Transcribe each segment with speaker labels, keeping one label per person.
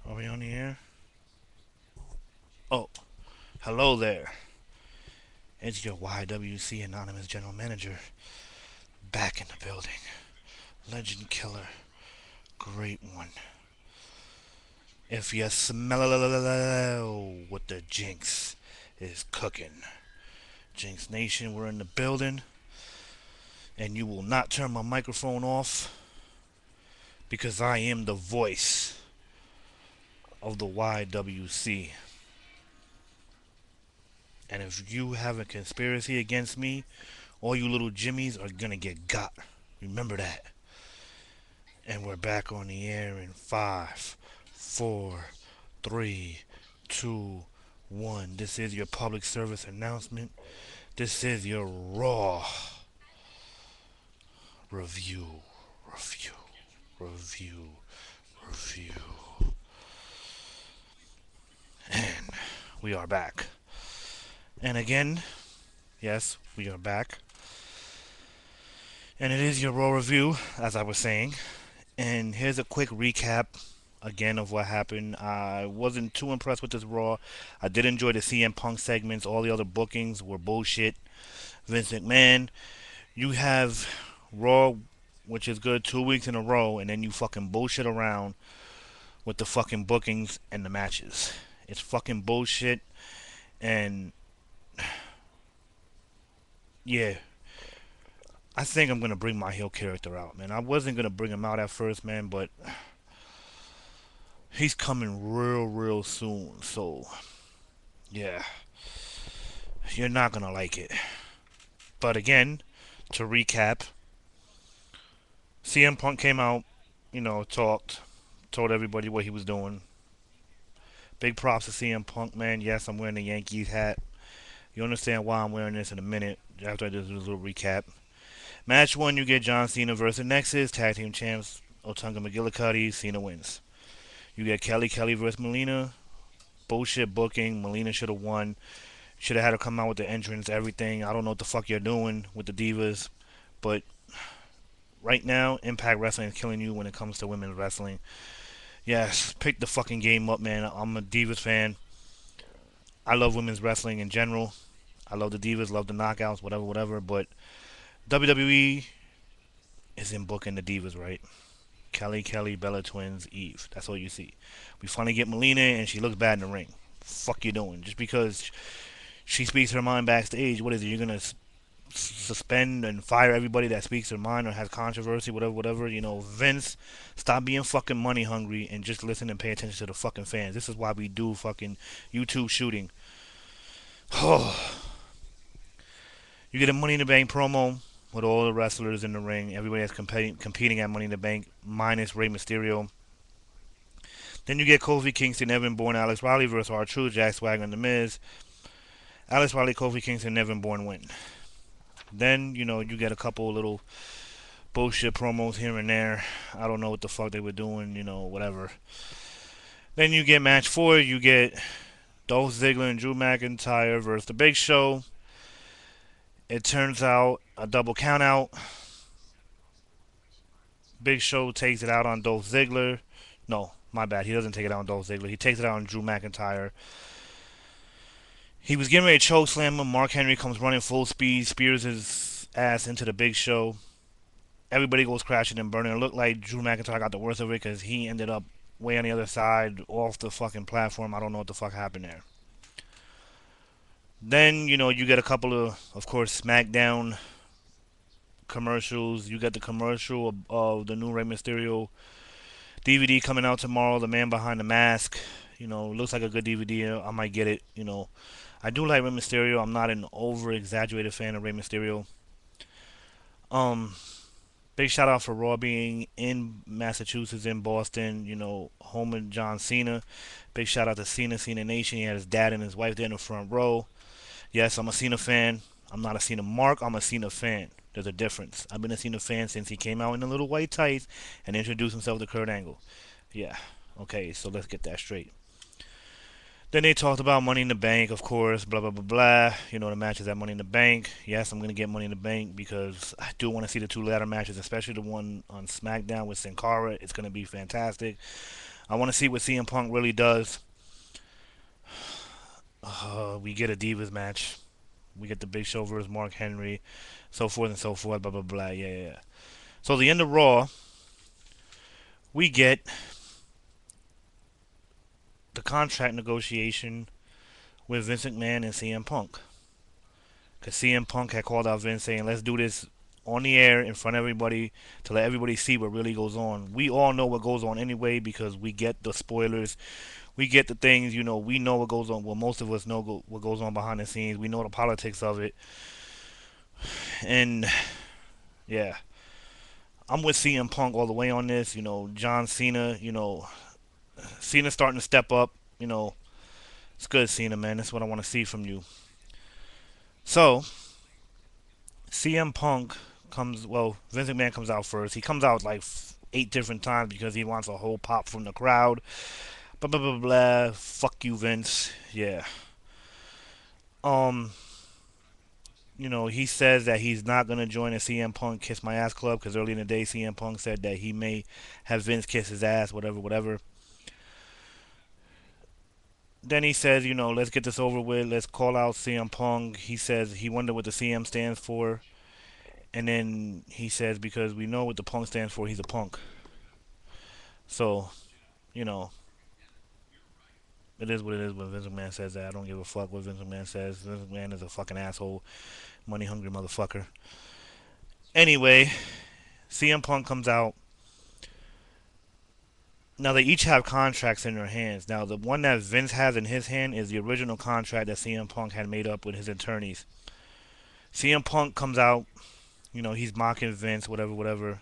Speaker 1: Are we on the air? Oh, hello there. It's your YWC Anonymous General Manager back in the building. Legend killer, great one. If you smell what the Jinx is cooking, Jinxxnation, we're in the building, and you will not turn my microphone off because I am the voice of the YWC. And if you have a conspiracy against me, all you little jimmies are gonna get got. Remember that. And we're back on the air in five, four, three, two, one. This is your public service announcement. This is your Raw review, review, review, review. And we are back. And again, yes, we are back. And it is your Raw review, as I was saying. And here's a quick recap again of what happened. I wasn't too impressed with this Raw. I did enjoy the CM Punk segments. All the other bookings were bullshit. Vince McMahon, you have Raw, which is good 2 weeks in a row, and then you fucking bullshit around with the fucking bookings and the matches. It's fucking bullshit. And yeah, I think I'm gonna bring my heel character out, man. I wasn't gonna bring him out at first, man, but he's coming real soon. So yeah, you're not gonna like it. But again, to recap, CM Punk came out, talked, told everybody what he was doing. Big props to CM Punk, man. Yes, I'm wearing the Yankees hat. You understand why I'm wearing this in a minute after I just do this little recap. Match 1, you get John Cena versus Nexus, tag team champs, Otunga McGillicuddy, Cena wins. You get Kelly versus Melina, bullshit booking, Melina should have won. Should have had her come out with the entrance, everything. I don't know what the fuck you're doing with the Divas, but right now, Impact Wrestling is killing you when it comes to women's wrestling. Yes, pick the fucking game up, man. I'm a Divas fan. I love women's wrestling in general. I love the Divas, love the knockouts, whatever. But WWE isn't booking the Divas right. Kelly, Bella Twins, Eve. That's all you see. We finally get Melina, and she looks bad in the ring. Fuck you doing? Just because she speaks her mind backstage, what is it? You're gonna suspend and fire everybody that speaks their mind or has controversy, whatever. Vince, stop being fucking money hungry and just listen and pay attention to the fucking fans. This is why we do fucking YouTube shooting. Oh, you get a Money in the Bank promo with all the wrestlers in the ring. Everybody that's competing at Money in the Bank, minus Rey Mysterio. Then you get Kofi Kingston, Evan Bourne, Alex Riley versus R-Truth, Jack Swagger, and The Miz. Alex Riley, Kofi Kingston, Evan Bourne win. Then, you get a couple little bullshit promos here and there. I don't know what the fuck they were doing, whatever. Then you get match 4, you get Dolph Ziggler and Drew McIntyre versus The Big Show. It turns out a double count out. Big Show takes it out on Dolph Ziggler. No, my bad. He doesn't take it out on Dolph Ziggler. He takes it out on Drew McIntyre. He was getting ready to choke slam him. Mark Henry comes running full speed, spears his ass into the Big Show. Everybody goes crashing and burning. It looked like Drew McIntyre got the worst of it because he ended up way on the other side, off the fucking platform. I don't know what the fuck happened there. Then, you get a couple of course, SmackDown commercials. You get the commercial of the new Rey Mysterio DVD coming out tomorrow, The Man Behind the Mask. Looks like a good DVD. I might get it. I do like Rey Mysterio. I'm not an over exaggerated fan of Rey Mysterio. Um, Big shout out for Raw being in Massachusetts, in Boston. Home of John Cena. Big shout out to Cena Nation. He had his dad and his wife there in the front row. Yes, I'm a Cena fan. I'm not a Cena mark. I'm a Cena fan. There's a difference. I've been a Cena fan since he came out in the little white tights and introduced himself to Kurt Angle. Yeah. Okay, so let's get that straight. Then they talked about Money in the Bank, of course, blah, blah, blah, blah. The matches at Money in the Bank. Yes, I'm going to get Money in the Bank because I do want to see the two ladder matches, especially the one on SmackDown with Sin Cara. It's going to be fantastic. I want to see what CM Punk really does. We get a Divas match. We get the Big Show versus Mark Henry, so forth and so forth. Blah blah blah. Yeah, yeah, yeah. So the end of Raw, we get the contract negotiation with Vince McMahon and CM Punk. Because CM Punk had called out Vince saying, let's do this on the air in front of everybody to let everybody see what really goes on. We all know what goes on anyway because we get the spoilers. We get the things, we know what goes on. Well, most of us know what goes on behind the scenes. We know the politics of it. And yeah, I'm with CM Punk all the way on this. John Cena, Cena starting to step up. You know, it's good, Cena, man. That's what I want to see from you. So, CM Punk Vince McMahon comes out first. He comes out like 8 different times because he wants a whole pop from the crowd. Blah blah blah blah. Fuck you, Vince. Yeah. Um. He says that he's not gonna join the CM Punk Kiss My Ass Club because early in the day CM Punk said that he may have Vince kiss his ass, whatever, whatever. Then he says, let's get this over with. Let's call out CM Punk. He says he wondered what the CM stands for, and then he says because we know what the Punk stands for, he's a punk. So, you know, it is what it is when Vince McMahon says that. I don't give a fuck what Vince McMahon says. Vince McMahon is a fucking asshole, money hungry motherfucker. Anyway, CM Punk comes out. Now they each have contracts in their hands. Now the one that Vince has in his hand is the original contract that CM Punk had made up with his attorneys. CM Punk comes out. He's mocking Vince, whatever, whatever.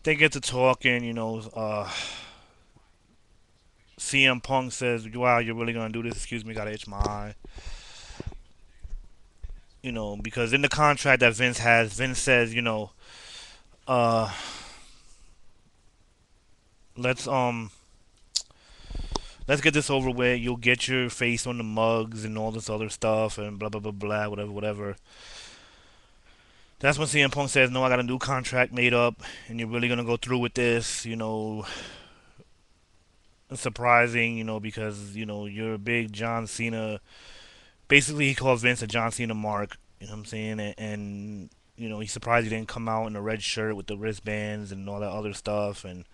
Speaker 1: They get to talking. CM Punk says, "Wow, you're really gonna do this?" Excuse me, gotta itch my eye. Because in the contract that Vince has, Vince says, uh, let's let's get this over with. You'll get your face on the mugs and all this other stuff and blah blah blah blah, whatever, whatever. That's when CM Punk says, "No, I got a new contract made up, and you're really gonna go through with this." It's surprising, because you're a big John Cena. Basically, he called Vince a John Cena mark. You know what I'm saying? And he's surprised he didn't come out in a red shirt with the wristbands and all that other stuff and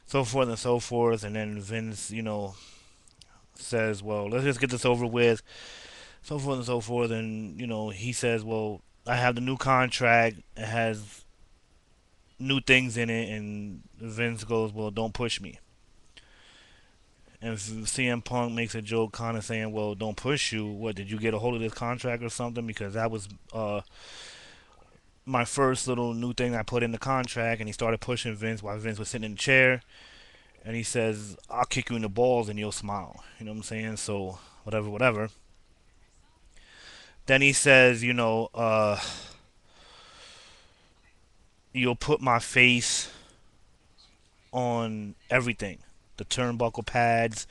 Speaker 1: so forth and so forth. And then Vince, says, "Well, let's just get this over with." So forth and so forth. And he says, "Well, I have the new contract. It has new things in it." And Vince goes, "Well, don't push me." And CM Punk makes a joke, kind of saying, "Well, don't push you. What, did you get a hold of this contract or something? Because that was my first little new thing I put in the contract." And he started pushing Vince while Vince was sitting in the chair. And he says, "I'll kick you in the balls and you'll smile." You know what I'm saying? So whatever, whatever. Then he says, "You'll put my face on everything. The turnbuckle pads,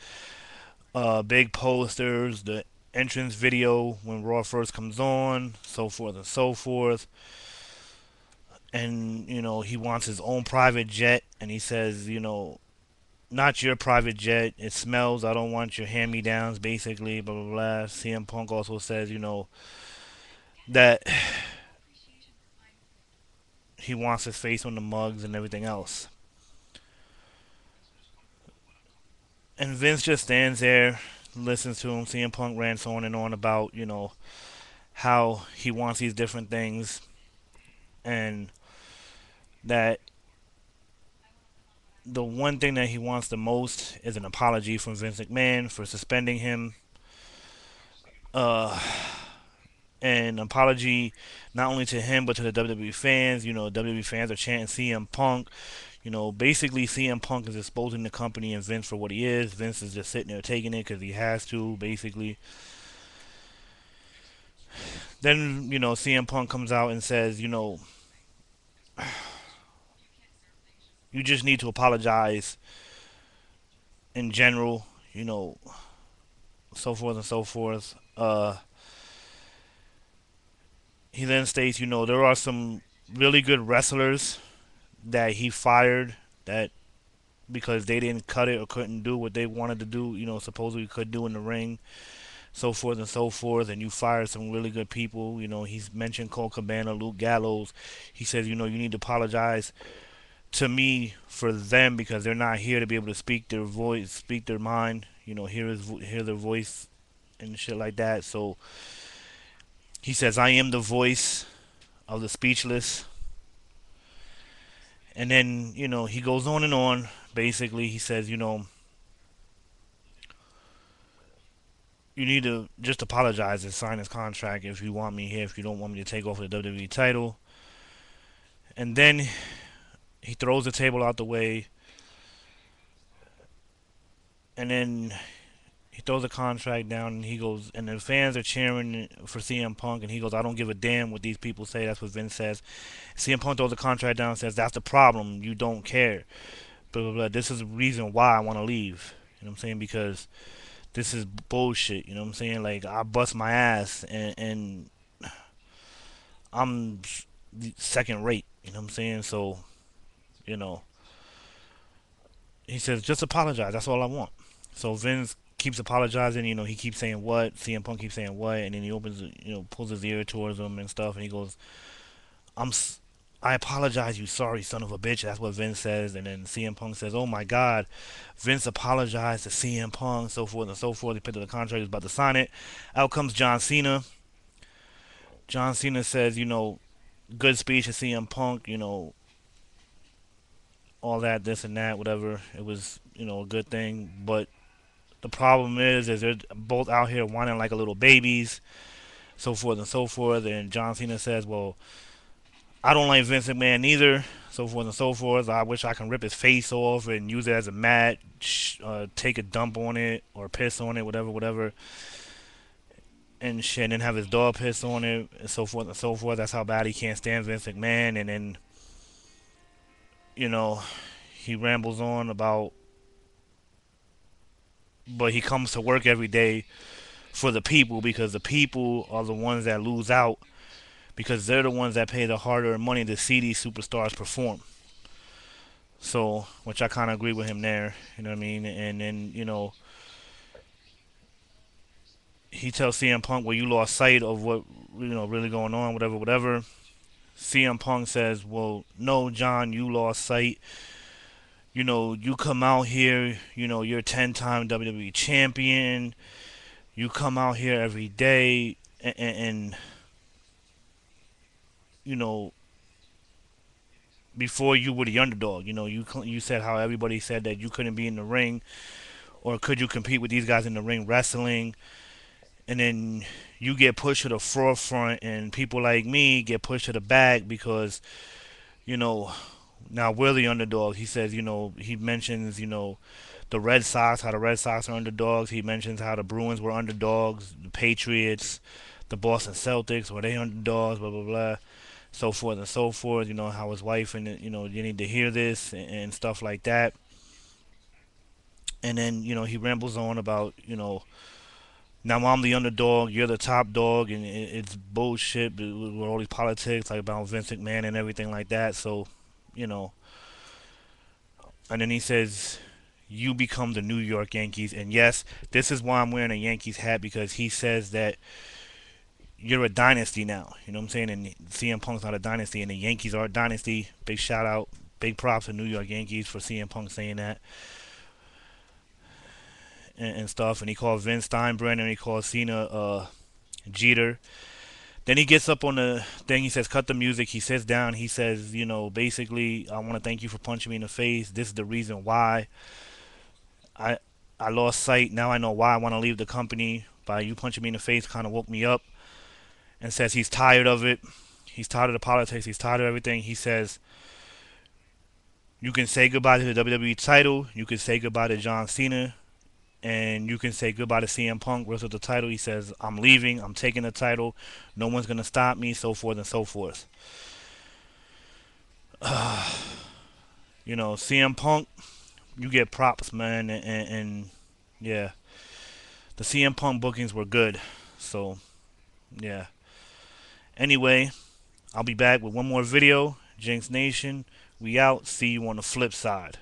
Speaker 1: big posters, the entrance video when Raw first comes on, so forth and so forth." And, he wants his own private jet. And he says, "Not your private jet. It smells. I don't want your hand me downs," basically, blah, blah, blah. CM Punk also says, that he wants his face on the mugs and everything else. And Vince just stands there, listens to him. CM Punk rants on and on about, how he wants these different things and that the one thing that he wants the most is an apology from Vince McMahon for suspending him. Uh, an apology not only to him but to the WWE fans. WWE fans are chanting CM Punk. Basically CM Punk is exposing the company and Vince for what he is. Vince is just sitting there taking it because he has to, basically. Then, CM Punk comes out and says, you just need to apologize in general, so forth and so forth. He then states, there are some really good wrestlers that he fired that because they didn't cut it or couldn't do what they wanted to do, supposedly could do in the ring, so forth and so forth, and you fired some really good people. He's mentioned Cole Cabana, Luke Gallows. He says, you need to apologize to me for them because they're not here to be able to speak their voice, speak their mind, hear their voice and shit like that. So he says, I am the voice of the speechless. And then, he goes on and on. Basically, he says, you need to just apologize and sign this contract if you want me here, if you don't want me to take over the WWE title. And then he throws the table out the way, and then he throws the contract down, and he goes, and the fans are cheering for CM Punk, and he goes, I don't give a damn what these people say. That's what Vince says. CM Punk throws the contract down and says, that's the problem. You don't care. Blah, blah, blah. This is the reason why I want to leave. You know what I'm saying? Because this is bullshit. You know what I'm saying? Like, I bust my ass, and I'm second rate. You know what I'm saying? So, you know, he says, just apologize. That's all I want. So Vince keeps apologizing. He keeps saying what. CM Punk keeps saying what, and then he opens, pulls his ear towards him and stuff, and he goes, "I'm, I apologize, you sorry son of a bitch." That's what Vince says, and then CM Punk says, "Oh my God, Vince apologized to CM Punk, so forth and so forth." He picked up the contract, he's about to sign it. Out comes John Cena. John Cena says, good speech to CM Punk, all that, this and that, whatever. It was, a good thing, but the problem is they're both out here whining like a little babies, so forth and so forth. And John Cena says, "Well, I don't like Vince McMahon either, so forth and so forth. I wish I can rip his face off and use it as a mat, take a dump on it or piss on it, whatever, whatever, and shit, and then have his dog piss on it, and so forth and so forth. That's how bad he can't stand Vince McMahon." And then, you know, he rambles on about, but he comes to work every day for the people because the people are the ones that lose out because they're the ones that pay the hard-earned money to see these superstars perform. So, which I kind of agree with him there, you know what I mean? And then, he tells CM Punk, "Well, you lost sight of what, really going on, whatever, whatever." CM Punk says, "Well, no, John, you lost sight. You come out here, you're a 10-time WWE champion. You come out here every day, and you know, before you were the underdog. You said how everybody said that you couldn't be in the ring, or could you compete with these guys in the ring wrestling, and then you get pushed to the forefront, and people like me get pushed to the back because you know now we're the underdog." He says, he mentions, the Red Sox, how the Red Sox are underdogs. He mentions how the Bruins were underdogs, the Patriots, the Boston Celtics, were they underdogs, blah blah blah, so forth and so forth. How his wife and you need to hear this and stuff like that. And then he rambles on about now I'm the underdog, you're the top dog, and it's bullshit with all these politics like about Vince McMahon and everything like that. So you know, and then he says, "You become the New York Yankees." And yes, this is why I'm wearing a Yankees hat because he says that you're a dynasty now. You know what I'm saying? And CM Punk's not a dynasty, and the Yankees are a dynasty. Big shout out, big props to New York Yankees for CM Punk saying that and stuff. And he called Vince Steinbrenner and he called Cena Jeter. Then he gets up on the thing. He says, "Cut the music." He sits down. He says, basically, "I want to thank you for punching me in the face. This is the reason why I I lost sight. Now I know why I want to leave the company. By you punching me in the face, kind of woke me up." And says he's tired of it. He's tired of the politics. He's tired of everything. He says, "You can say goodbye to the WWE title. You can say goodbye to John Cena. And you can say goodbye to CM Punk versus the title." He says, "I'm leaving. I'm taking the title. No one's going to stop me," so forth and so forth. CM Punk, you get props, man. And yeah, the CM Punk bookings were good. So, yeah. Anyway, I'll be back with one more video. Jinx Nation, we out. See you on the flip side.